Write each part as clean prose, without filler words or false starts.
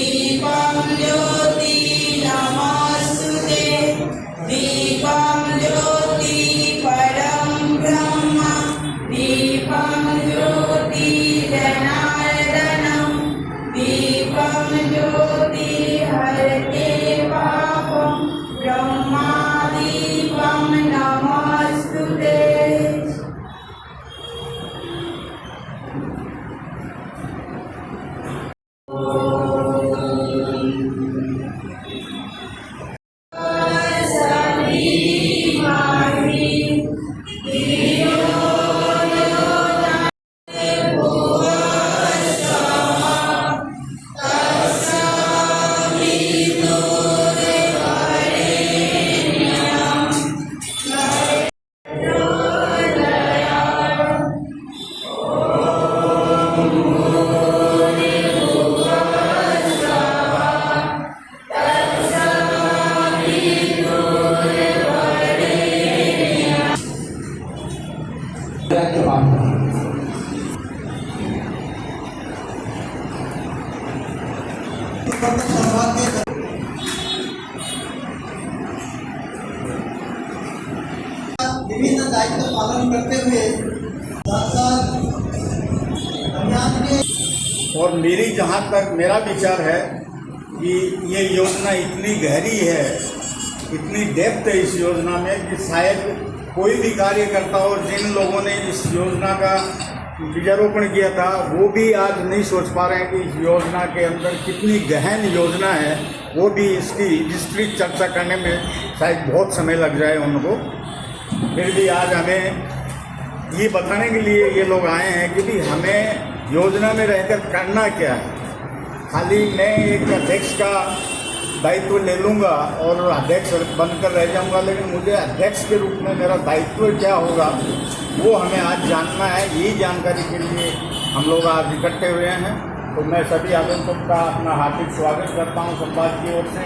दीपं ज्योति नमस्तुते दीपं ज्योति परं ब्रह्म दीपं ज्योति जनार्दनं दीपं ज्योति हरते पापं ब्रह्मादीपं नमस्तुते। विभिन्न दायित्व पालन करते हुए साथ अभियान के और मेरी जहाँ तक मेरा विचार है कि ये योजना इतनी गहरी है, इतनी डेप्थ है इस योजना में कि शायद कोई भी कार्यकर्ता और जिन लोगों ने इस योजना का बीजारोपण किया था वो भी आज नहीं सोच पा रहे हैं कि इस योजना के अंदर कितनी गहन योजना है। वो भी इसकी विस्तृत चर्चा करने में शायद बहुत समय लग जाए उनको। फिर भी आज हमें ये बताने के लिए ये लोग आए हैं कि भी हमें योजना में रहकर करना क्या है। खाली मैं एक अध्यक्ष का दायित्व ले लूँगा और अध्यक्ष बनकर रह जाऊँगा, लेकिन मुझे अध्यक्ष के रूप में मेरा दायित्व क्या होगा वो हमें आज जानना है। यही जानकारी के लिए हम लोग आज इकट्ठे हुए हैं। तो मैं सभी आगंतुक का अपना हार्दिक स्वागत करता हूँ संवाद की ओर से,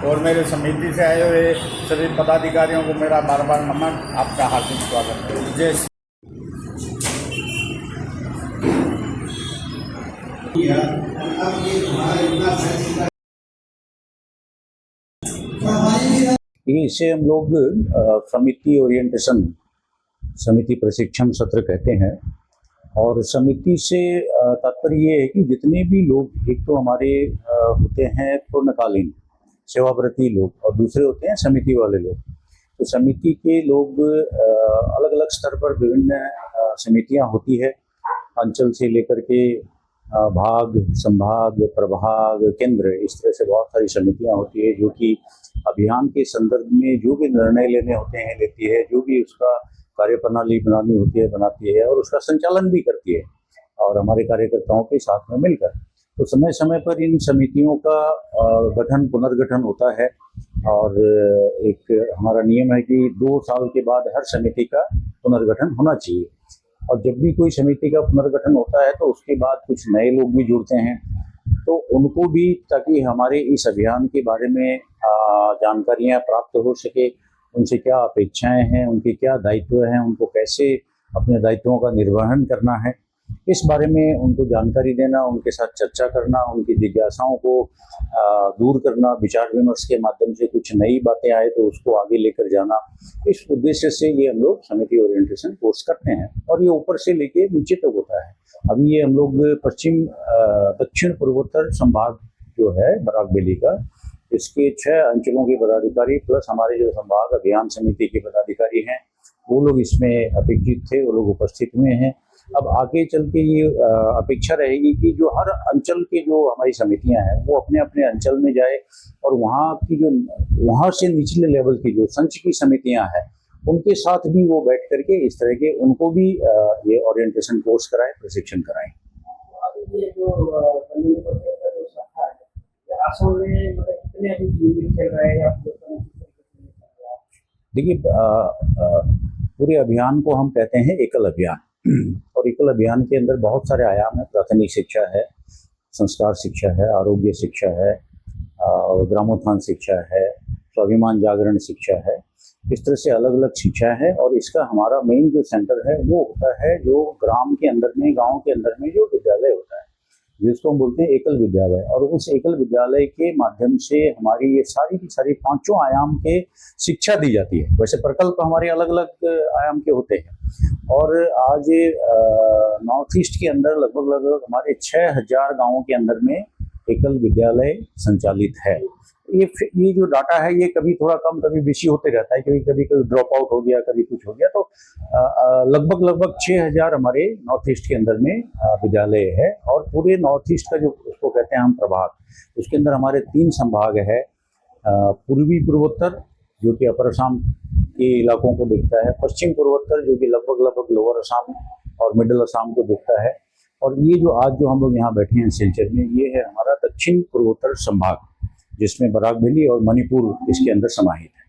और मेरे समिति से आए हुए सभी पदाधिकारियों को मेरा बार बार नमन, आपका हार्दिक स्वागत है। जय इसे हम लोग समिति ओरिएंटेशन, समिति प्रशिक्षण सत्र कहते हैं। और समिति से तात्पर्य ये है कि जितने भी लोग, एक तो हमारे होते हैं पूर्णकालीन सेवाव्रती लोग और दूसरे होते हैं समिति वाले लोग। तो समिति के लोग अलग अलग स्तर पर विभिन्न समितियां होती है, अंचल से लेकर के भाग, संभाग, प्रभाग, केंद्र, इस तरह से बहुत सारी समितियां होती है जो कि अभियान के संदर्भ में जो भी निर्णय लेने होते हैं लेती है, जो भी उसका कार्यप्रणाली बनानी होती है बनाती है, और उसका संचालन भी करती है, और हमारे कार्यकर्ताओं के साथ में मिलकर। तो समय समय पर इन समितियों का गठन पुनर्गठन होता है, और एक हमारा नियम है कि 2 साल के बाद हर समिति का पुनर्गठन होना चाहिए। और जब भी कोई समिति का पुनर्गठन होता है तो उसके बाद कुछ नए लोग भी जुड़ते हैं, तो उनको भी, ताकि हमारे इस अभियान के बारे में जानकारियां प्राप्त हो सके, उनसे क्या अपेक्षाएं हैं, उनके क्या दायित्व हैं, उनको कैसे अपने दायित्वों का निर्वहन करना है, इस बारे में उनको जानकारी देना, उनके साथ चर्चा करना, उनकी जिज्ञासाओं को दूर करना, विचार विमर्श के माध्यम से कुछ नई बातें आए तो उसको आगे लेकर जाना, इस उद्देश्य से ये हम लोग समिति ओरिएंटेशन कोर्स करते हैं। और ये ऊपर से लेके नीचे तक होता है। अभी ये हम लोग दक्षिण पूर्वोत्तर संभाग जो है बराक वैली का, इसके 6 अंचलों के पदाधिकारी प्लस हमारे जो संभाग अभियान समिति के पदाधिकारी हैं वो लोग इसमें अपेक्षित थे, वो लोग उपस्थित हुए हैं। अब आगे चल के ये अपेक्षा रहेगी कि जो हर अंचल के जो हमारी समितियां हैं वो अपने अपने अंचल में जाए, और वहाँ से निचले लेवल की जो संच की समितियां हैं उनके साथ भी वो बैठ करके इस तरह के उनको भी ये ओरिएंटेशन कोर्स कराएं, प्रशिक्षण कराएं। देखिए, पूरे अभियान को हम कहते हैं एकल अभियान, और एकल अभियान के अंदर बहुत सारे आयाम हैं। प्राथमिक शिक्षा है, संस्कार शिक्षा है, आरोग्य शिक्षा है, ग्रामोत्थान शिक्षा है, स्वाभिमान जागरण शिक्षा है। इस तरह से अलग अलग शिक्षा है, और इसका हमारा मेन जो सेंटर है वो होता है जो ग्राम के अंदर में, गांव के अंदर में जो विद्यालय होता है। जिसको हम बोलते हैं एकल विद्यालय। और उस एकल विद्यालय के माध्यम से हमारी ये सारी की सारी पांचों आयाम के शिक्षा दी जाती है। वैसे प्रकल्प हमारे अलग अलग आयाम के होते हैं और आज नॉर्थ ईस्ट के अंदर लगभग हमारे 6000 गांवों के अंदर में एकल विद्यालय संचालित है। ये जो डाटा है ये कभी थोड़ा कम कभी बेसी होते रहता है, कभी ड्रॉप आउट हो गया, कभी कुछ हो गया, तो लगभग 6000 हमारे नॉर्थ ईस्ट के अंदर में विद्यालय है। और पूरे नॉर्थ ईस्ट का जो उसको कहते हैं हम प्रभाग, उसके अंदर हमारे 3 संभाग है। पूर्वी पूर्वोत्तर जो कि अपर असम के इलाकों को देखता है, पश्चिम पूर्वोत्तर जो कि लगभग लोअर असम और मिडिल असम को देखता है, और ये जो आज जो हम लोग यहाँ बैठे हैं सिलचर में, ये है हमारा दक्षिण पूर्वोत्तर संभाग, जिसमें बराक वैली और मणिपुर इसके अंदर समाहित है।